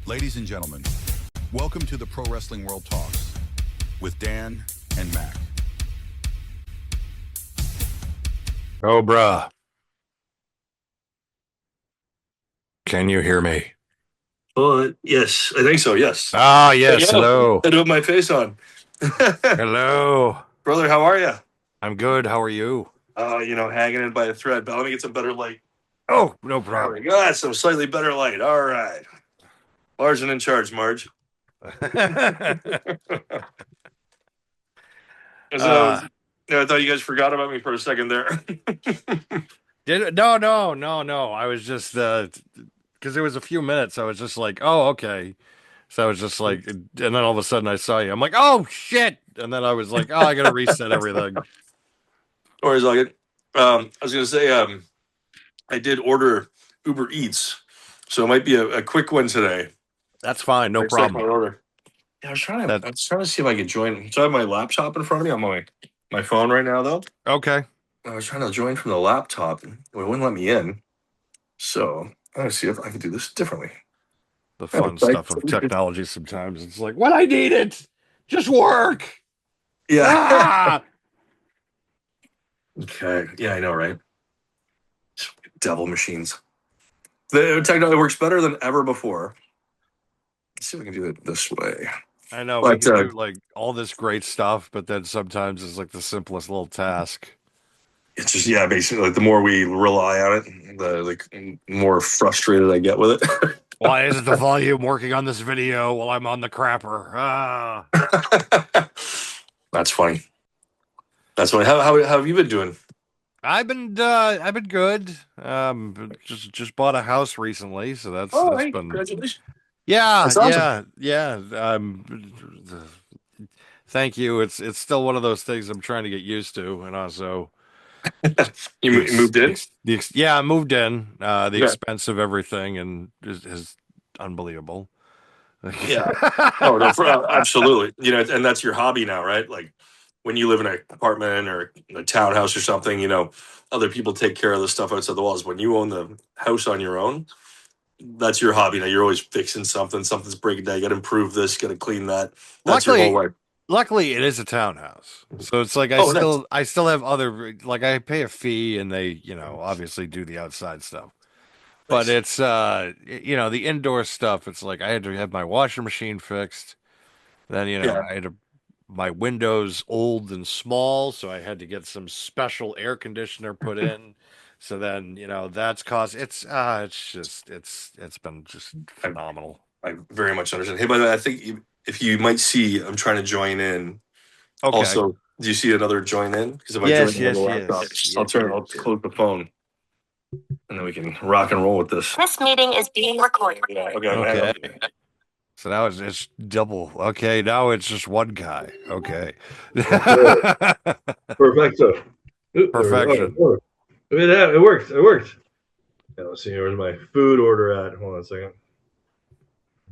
Ladies and gentlemen, welcome to the Pro Wrestling World Talks with Dan and Mac. Cobra, can you hear me? Well, yes, I think so. Yes. Ah, yes. Yeah. Hello. I do have my face on. Hello. Brother, how are you? I'm good. How are you? Hanging in by a thread. But let me get some better light. Oh, no There problem. we go. That's some slightly better light. All right. Marge in charge, Marge. So, I thought you guys forgot about me for a second there. No. I was just because it was a few minutes. I was just like, oh, okay. So I was just like, and then all of a sudden I saw you. I'm like, oh shit! And then I was like, oh, I gotta reset everything. Or is like it. I was gonna say, I did order Uber Eats, so it might be a quick one today. That's fine. No I checked problem. my order. Yeah, I was trying to see if I could join. So I have my laptop in front of me. I'm on my phone right now, though. Okay. I was trying to join from the laptop, and it wouldn't let me in. So I'm gonna see if I can do this differently. The fun stuff of technology sometimes. It's like, when I need it, just work. Yeah. Ah! Okay. Yeah, I know, right? Devil machines. The technology works better than ever before. Let's see if we can do it this way. I know But, we can do like all this great stuff, but then sometimes it's like the simplest little task. It's just basically like the more we rely on it, the more frustrated I get with it. Why isn't the volume working on this video while I'm on the crapper? Ah. That's funny. That's funny. How have you been doing? I've been good. Just bought a house recently, so that's Hey, been congratulations. yeah, That's awesome. yeah. Thank you. It's still one of those things I'm trying to get used to, and also You moved in? yeah, I moved in. The Yeah. expense of everything and is unbelievable. Yeah. Oh no, absolutely. And that's your hobby now, right? Like when you live in an apartment or a townhouse or something, other people take care of the stuff outside the walls. When you own the house on your own, that's your hobby. Now you're always fixing something. Something's breaking down. You got to improve this. Got to clean that. That's your whole life. Luckily, it is a townhouse, so it's like Nice. I still have other like I pay a fee, and they obviously do the outside stuff. But Nice. it's the indoor stuff. It's like I had to have my washing machine fixed. Then Yeah. I had my windows old and small, so I had to get some special air conditioner put in. So then that's cost. It's been just phenomenal. I very much understand. Hey, by the way, I think if you might see, I'm trying to join in. Okay. Also, do you see another join in? Because if Yes, I join in on the laptop, I'll close the phone, and then we can rock and roll with this. This meeting is being recorded. Yeah. Okay. So now it's double. Okay, now it's just one guy. Okay. Perfecto. Perfection. It worked. It worked. Yeah, let's see. Where's my food order at? Hold on a second.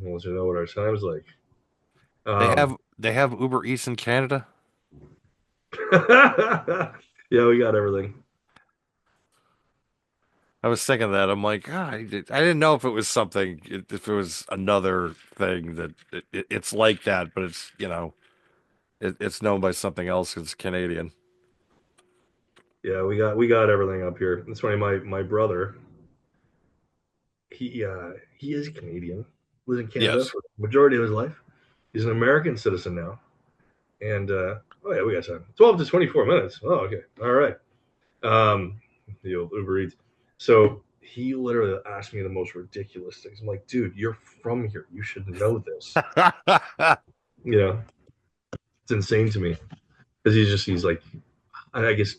I'll let you know what our time's like. They have Uber Eats in Canada. Yeah, we got everything. I was thinking that. I'm like, I didn't know if it was something, if it was another thing that it's like that, but it's it's known by something else. It's Canadian. Yeah, we got everything up here. It's funny. My brother, he is Canadian. Lives in Canada for the majority of his life. He's an American citizen now. And we got time. 12 to 24 minutes. Oh, okay. All right. The old Uber Eats. So he literally asked me the most ridiculous things. I'm like, dude, you're from here. You should know this. It's insane to me. Because he's like, I guess,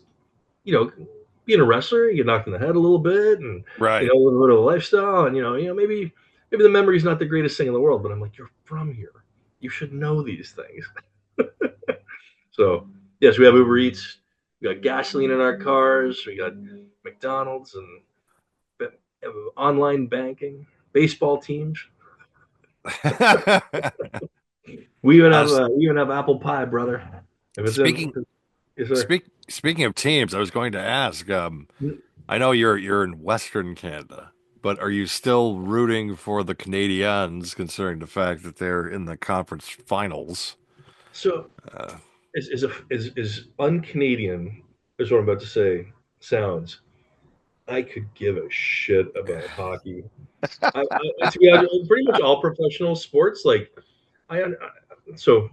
being a wrestler, you get knocked in the head a little bit and, Right. a little bit of a lifestyle. And, maybe the memory's not the greatest thing in the world. But I'm like, you're from here. You should know these things. So, yes, we have Uber Eats. We got gasoline in our cars. We got McDonald's and online banking, baseball teams. We even have apple pie, brother. Speaking of teams, I was going to ask. I know you're in Western Canada, but are you still rooting for the Canadiens, considering the fact that they're in the conference finals? So Uh, is un-Canadian is what I'm about to say sounds. I could give a shit about hockey. To be honest, pretty much all professional sports. Like I so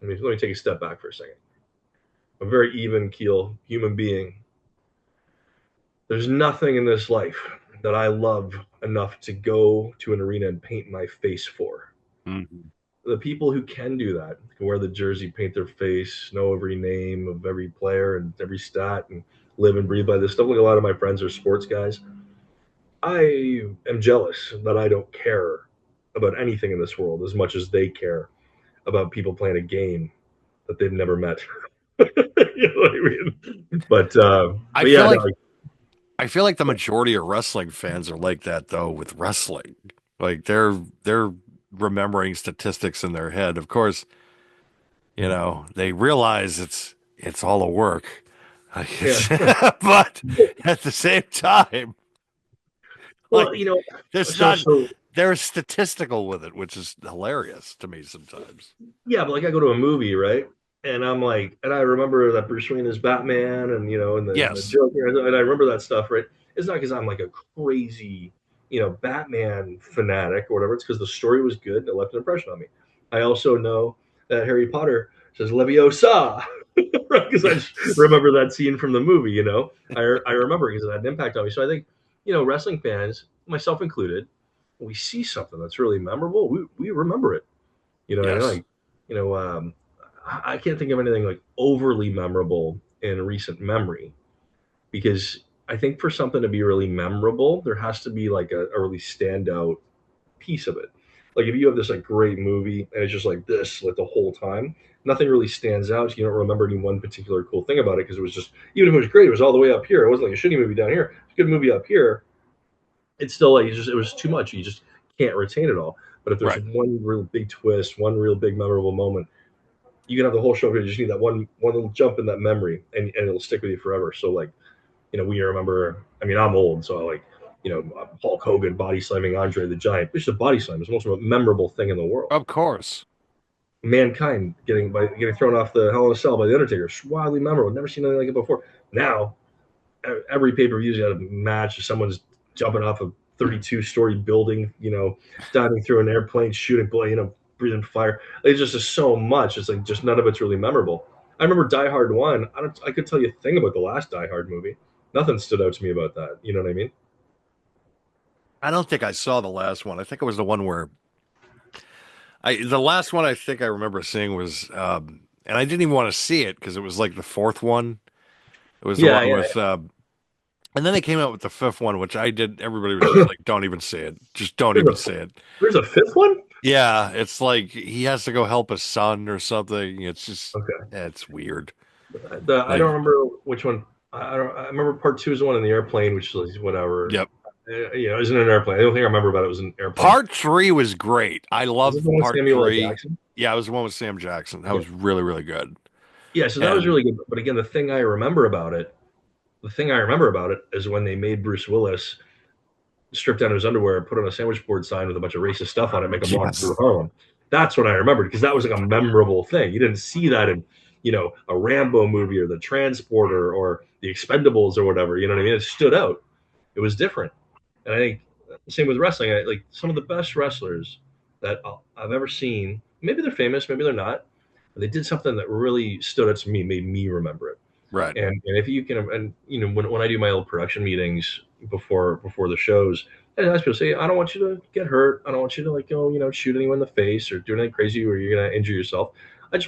let me take a step back for a second. I'm a very even keel human being. There's nothing in this life that I love enough to go to an arena and paint my face for. mhm. The people who can do that, can wear the jersey, paint their face, know every name of every player and every stat, and live and breathe by this stuff. Like a lot of my friends are sports guys. I am jealous that I don't care about anything in this world as much as they care about people playing a game that they've never met. You know what I mean? I But feel yeah, no, like I feel like the majority of wrestling fans are like that though with wrestling. Like they're remembering statistics in their head. Of course, they realize it's all a work. Like, yeah. but at the same time, Well, like there's so not so they're statistical with it, which is hilarious to me sometimes. yeah, but like I go to a movie, right? And I'm like, and I remember that Bruce Wayne is Batman, and and the Yes. Joker, and I remember that stuff, right? It's not because I'm like a crazy, Batman fanatic or whatever. It's because the story was good and it left an impression on me. I also know that Harry Potter says Leviosa, right? Because I just Yes. remember that scene from the movie. I remember because it had an impact on me. So I think, wrestling fans, myself included, when we see something that's really memorable, we remember it. You know what I mean? Yes. Like, you know, um, I can't think of anything like overly memorable in recent memory because I think for something to be really memorable, there has to be like a really standout piece of it. Like if you have this like great movie and it's just like this like the whole time, nothing really stands out. You don't remember any one particular cool thing about it because it was just even if it was great, it was all the way up here. It wasn't like a shitty movie down here. It's a good movie up here. It's still like it was too much. You just can't retain it all. But if there's Right. one real big twist, one real big memorable moment, you can have the whole show. You just need that one little jump in that memory, and it'll stick with you forever. So like, we remember. I mean, I'm old, so like, Hulk Hogan body slamming Andre the Giant, which is a body slam. It's the most memorable thing in the world. Of course. Mankind getting thrown off the Hell in a Cell by the Undertaker, wildly memorable. Never seen anything like it before. Now every pay per view's got a match. Someone's jumping off a 32-story building, diving through an airplane, shooting, breathing fire. It's just so much. It's like just none of it's really memorable. I remember Die Hard one. I could tell you a thing about the last Die Hard movie. Nothing stood out to me about that. You know what I mean? I don't think I saw the last one. I think it was the one where the last one I think I remember seeing was and I didn't even want to see it because it was like the fourth one. It was the Yeah, one yeah. with and then they came out with the fifth one, which I did. Everybody was just like, "Don't even say it. Just don't There's even a say it." there's a fifth one. Yeah, it's like he has to go help his son or something. It's just, Okay. it's weird. I Like, don't remember which one. I don't. I remember part two is the one in the airplane, which is whatever. yep. Isn't an airplane. The only thing I remember about it was an airplane. Part three was great. I Is it loved the one with part Samuel L. three. Jackson? Yeah, it was the one with Sam Jackson. That Yeah. was really, really good. Yeah, so that was And really good. But again, the thing I remember about it is when they made Bruce Willis strip down his underwear, put on a sandwich board sign with a bunch of racist stuff on it, make him walk through yes, Harlem. That's what I remembered because that was like a memorable thing. You didn't see that in, a Rambo movie or The Transporter or The Expendables or whatever. You know what I mean? It stood out. It was different. And I think same with wrestling. Like some of the best wrestlers that I've ever seen. Maybe they're famous, maybe they're not. But they did something that really stood out to me, made me remember it. right. And if you can, and when I do my old production meetings before the shows, I ask people, say, I don't want you to get hurt. I don't want you to like go, shoot anyone in the face or do anything crazy where you're gonna injure yourself. I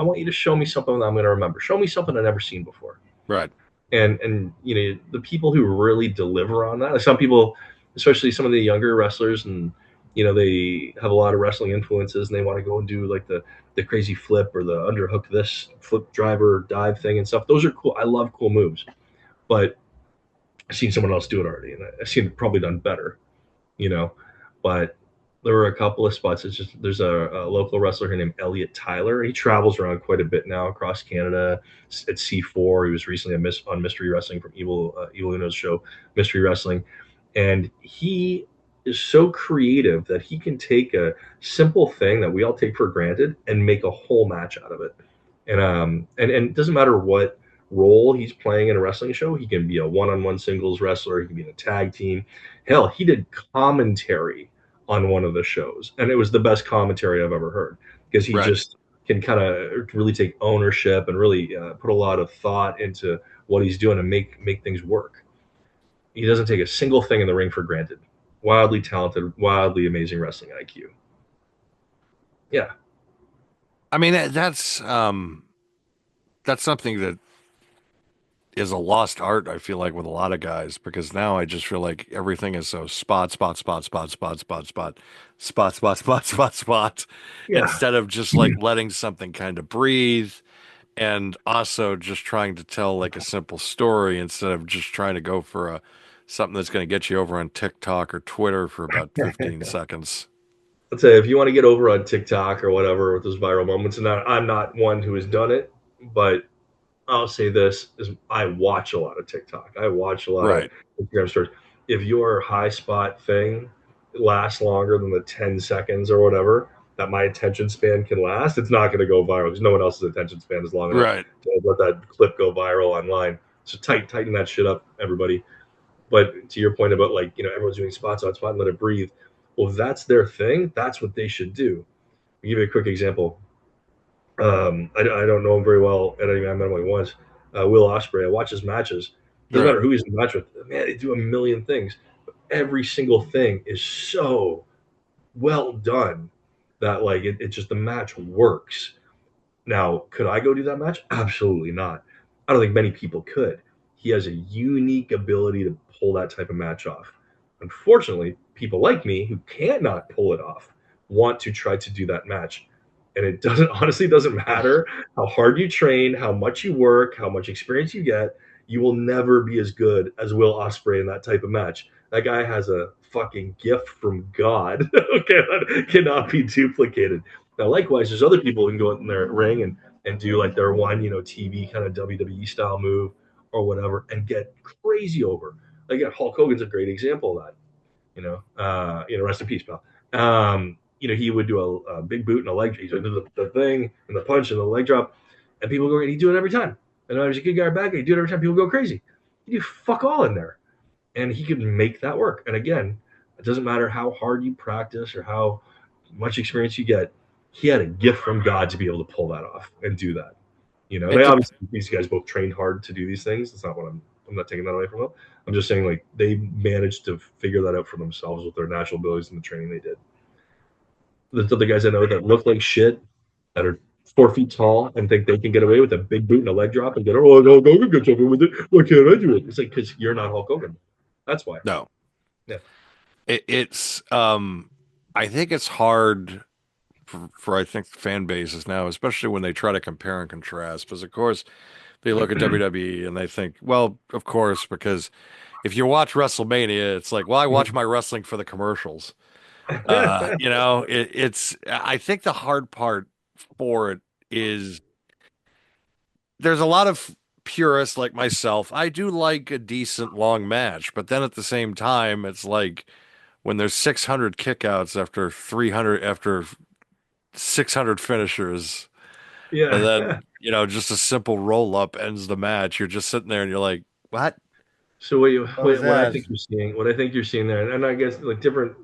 want you to show me something that I'm gonna remember. Show me something I've never seen before. Right. And the people who really deliver on that, like some people, especially some of the younger wrestlers, and they have a lot of wrestling influences, and they want to go and do like the crazy flip or the underhook this flip driver dive thing and stuff. Those are cool. I love cool moves, but I've seen someone else do it already, and I've seen it probably done better. you know. But there were a couple of spots. It's just there's a local wrestler here named Elliot Tyler. He travels around quite a bit now across Canada at C4. He was recently on Mystery Wrestling from Evil Uno's show, Mystery Wrestling. And he is so creative that he can take a simple thing that we all take for granted and make a whole match out of it. And it doesn't matter what role he's playing in a wrestling show. He can be a one-on-one singles wrestler. He can be in a tag team. Hell, he did commentary on one of the shows, and it was the best commentary I've ever heard because he Right. just can kind of really take ownership and really put a lot of thought into what he's doing and make things work. He doesn't take a single thing in the ring for granted. Wildly talented, wildly amazing wrestling IQ. Yeah. I mean, that's something that is a lost art, I feel like, with a lot of guys, because now I just feel like everything is so spot, spot, spot, spot, spot, spot, spot, spot, spot, spot, spot, spot, Yeah. instead of just like letting something kind of breathe and also just trying to tell like a simple story instead of just trying to go for a something that's going to get you over on TikTok or Twitter for about 15 seconds. Let's say if you want to get over on TikTok or whatever with those viral moments, and I'm not one who has done it, but I'll say this is I watch a lot of TikTok. I watch a lot of Right. Instagram stories. If your high spot thing lasts longer than the 10 seconds or whatever that my attention span can last, it's not going to go viral because no one else's attention span is long enough Right. to let that clip go viral online. So tighten that shit up, everybody. But to your point about like, everyone's doing spots on spot and let it breathe. Well, if that's their thing, that's what they should do. I'll give you a quick example. I don't know him very well, and I met him only once. Will Ospreay. I watch his matches. Doesn't Right. matter who he's in the match with. Man, they do a million things. But every single thing is so well done that like it just the match works. Now, could I go do that match? Absolutely not. I don't think many people could. He has a unique ability to pull that type of match off. Unfortunately, people like me who cannot pull it off want to try to do that match. And it doesn't honestly doesn't matter how hard you train, how much you work, how much experience you get, you will never be as good as Will Ospreay in that type of match. That guy has a fucking gift from God. Okay, that cannot be duplicated. Now, likewise, there's other people who can go in their ring and do like their one, TV kind of WWE style move or whatever and get crazy over. Again, Hulk Hogan's a great example of that. Rest in peace, pal. He would do a big boot and a leg. He'd do the thing and the punch and the leg drop, and people go, and he'd do it every time. And I was a good guy or bad guy, he'd do it every time. People go crazy. He do fuck all in there, and he could make that work. And again, it doesn't matter how hard you practice or how much experience you get. He had a gift from God to be able to pull that off and do that. It They dep obviously these guys both trained hard to do these things. That's not what I'm not taking that away from them. I'm just saying like they managed to figure that out for themselves with their natural abilities and the training they did. There's other guys I know that look like shit that are 4 feet tall and think they can get away with a big boot and a leg drop and get, oh, no, Hogan gets away with it. Why can't I do it? It's like, because you're not Hulk Hogan. That's why. no. Yeah. It's I think it's hard for I think fan bases now, especially when they try to compare and contrast. Because of course they look at WWE and they think, well, of course, because if you watch WrestleMania, it's like, well, I watch my wrestling for the commercials. It's I think the hard part for it is there's a lot of purists like myself. I do like a decent long match, but then at the same time, it's like when there's 600 kickouts after 300 after 600 finishers, and Yeah. then just a simple roll up ends the match. You're just sitting there and you're like, what? So What was what I that? think you're seeing there, and I guess like different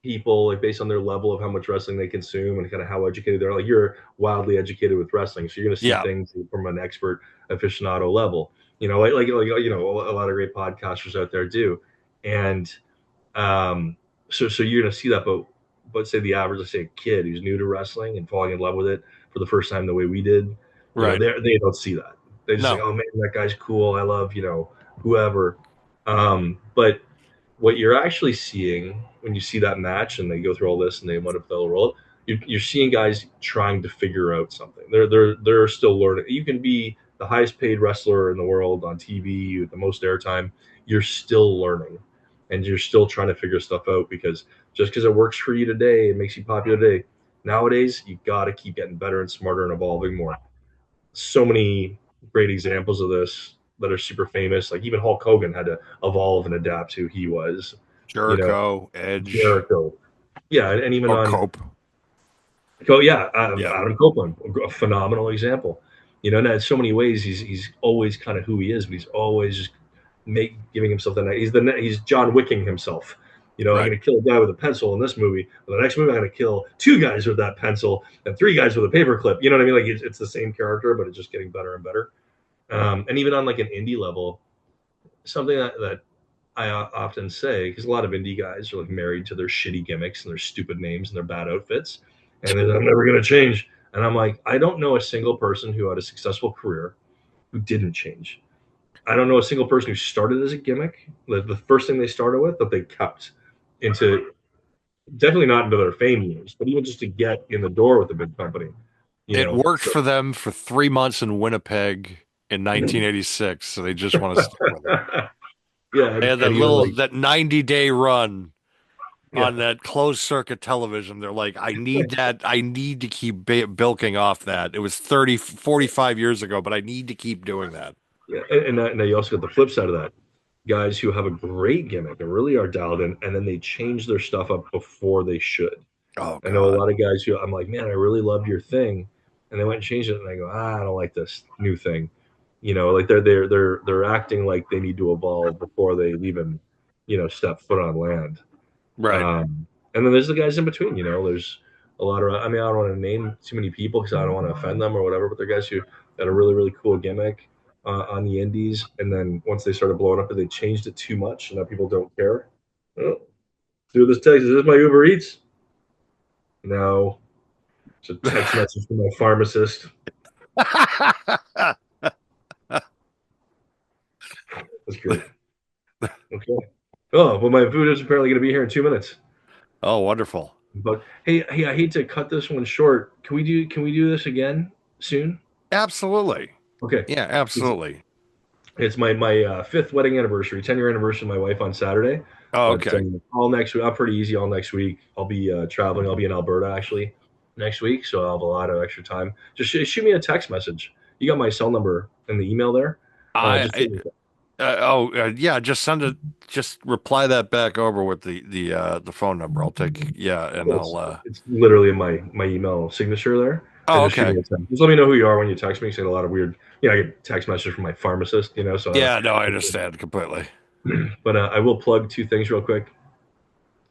people, like based on their level of how much wrestling they consume and kind of how educated they're. Like you're wildly educated with wrestling, so you're going to see Yeah, things from an expert aficionado level. A lot of great podcasters out there do, and um, so you're going to see that. But say the average, let's say a kid who's new to wrestling and falling in love with it for the first time the way we did, right. they don't see that. They just think, No, oh man, that guy's cool. I love whoever. But what you're actually seeing when you see that match and they go through all this and they want to play the role, you're seeing guys trying to figure out something. They're still learning. You can be the highest paid wrestler in the world on TV with the most airtime. You're still learning, and you're still trying to figure stuff out because just because it works for you today, it makes you popular today. Nowadays, you got to keep getting better and smarter and evolving more. So many great examples of this. that are super famous. Like even Hulk Hogan had to evolve and adapt to who he was. Jericho, Edge, Jericho, yeah, and even or on Cope. Adam Copeland, a phenomenal example. And in so many ways, he's always kind of who he is, but he's always just giving himself he's John Wicking himself. I'm going to kill a guy with a pencil in this movie. In the next movie, I'm going to kill 2 guys with that pencil and 3 guys with a paperclip. You know what I mean? Like it's the same character, but it's just getting better and better. And even on like an indie level, something that I often say, because a lot of indie guys are like married to their shitty gimmicks and their stupid names and their bad outfits, and I'm never going to change. And I'm like, I don't know a single person who had a successful career who didn't change. I don't know a single person who started as a gimmick, the first thing they started with, that they kept into, definitely not into their fame years, but even just to get in the door with a big company. It worked for them for 3 months in Winnipeg in 1986, so they just want to stick with it. Yeah, They had that 90-day run on that closed circuit television. They're like, I need to keep bilking off that. It was 45 years ago, but I need to keep doing that. Yeah, and now you also got the flip side of that. Guys who have a great gimmick and really are dialed in, and then they change their stuff up before they should. Oh, I know a lot of guys who I'm like, man, I really love your thing, and they went and changed it, and I go, I don't like this new thing. Like they're acting like they need to evolve before they even, step foot on land. Right. And then there's the guys in between. There's a lot of. I mean, I don't want to name too many people because I don't want to offend them or whatever. But they're guys who had a really really cool gimmick on the indies, and then once they started blowing up, they changed it too much, and now people don't care. Oh, through this text, is this my Uber Eats? No, it's a text message from my pharmacist. That's great. Okay. Oh, well, my food is apparently going to be here in 2 minutes. Oh, wonderful. But hey, I hate to cut this one short. Can we do this again soon? Absolutely. Okay. Yeah, absolutely. It's my 5th wedding anniversary, 10-year anniversary of my wife on Saturday. Oh, okay. But, all next week, I'm pretty easy all next week. I'll be traveling. I'll be in Alberta actually next week, so I'll have a lot of extra time. Just shoot me a text message. You got my cell number in the email there. Yeah, just send it. Just reply that back over with the phone number. I'll take and it's literally in my email signature there. Oh, just okay. Just let me know who you are when you text me. Say a lot of weird. I get text messages from my pharmacist. So yeah, no, I understand completely. But I will plug 2 things real quick.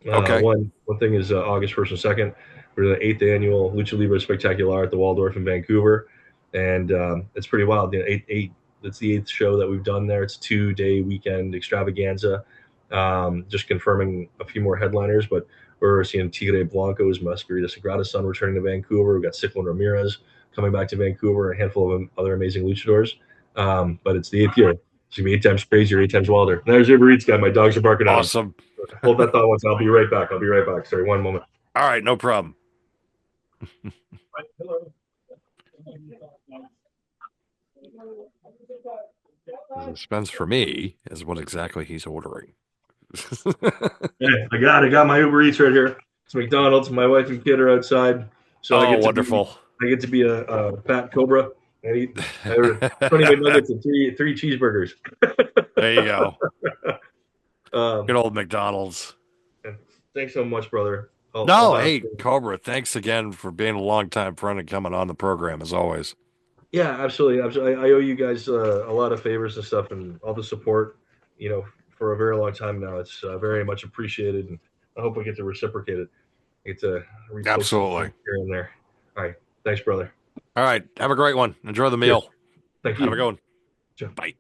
Okay. One thing is August 1st and 2nd. We're the 8th annual Lucha Libre Spectacular at the Waldorf in Vancouver, and it's pretty wild. It's the 8th show that we've done there. It's 2-day weekend extravaganza. Just confirming a few more headliners, but we're seeing Tigre Blanco's Masquerita Sagrada Son returning to Vancouver. We've got Ciclone Ramirez coming back to Vancouver, a handful of other amazing luchadors. But it's the 8th year. It's going to be 8 times crazier, 8 times wilder. And there's Uber Eats guy. My dogs are barking at him. Awesome. Hold that thought once. I'll be right back. Sorry, one moment. All right, no problem. The suspense for me is what exactly he's ordering. Yeah, I got my Uber Eats right here. It's McDonald's. My wife and kid are outside, so I get wonderful. to be a fat cobra and eat 20 nuggets and three cheeseburgers. There you go. Good old McDonald's. Thanks so much, brother. Hey, Cobra, thanks again for being a longtime friend and coming on the program as always. Yeah, absolutely. I owe you guys a lot of favors and stuff, and all the support, for a very long time now. It's very much appreciated, and I hope we get to reciprocate it. Get to absolutely here and there. All right, thanks, brother. All right, have a great one. Enjoy the meal. Cheers. Thank you. Have a good one. Sure. Bye.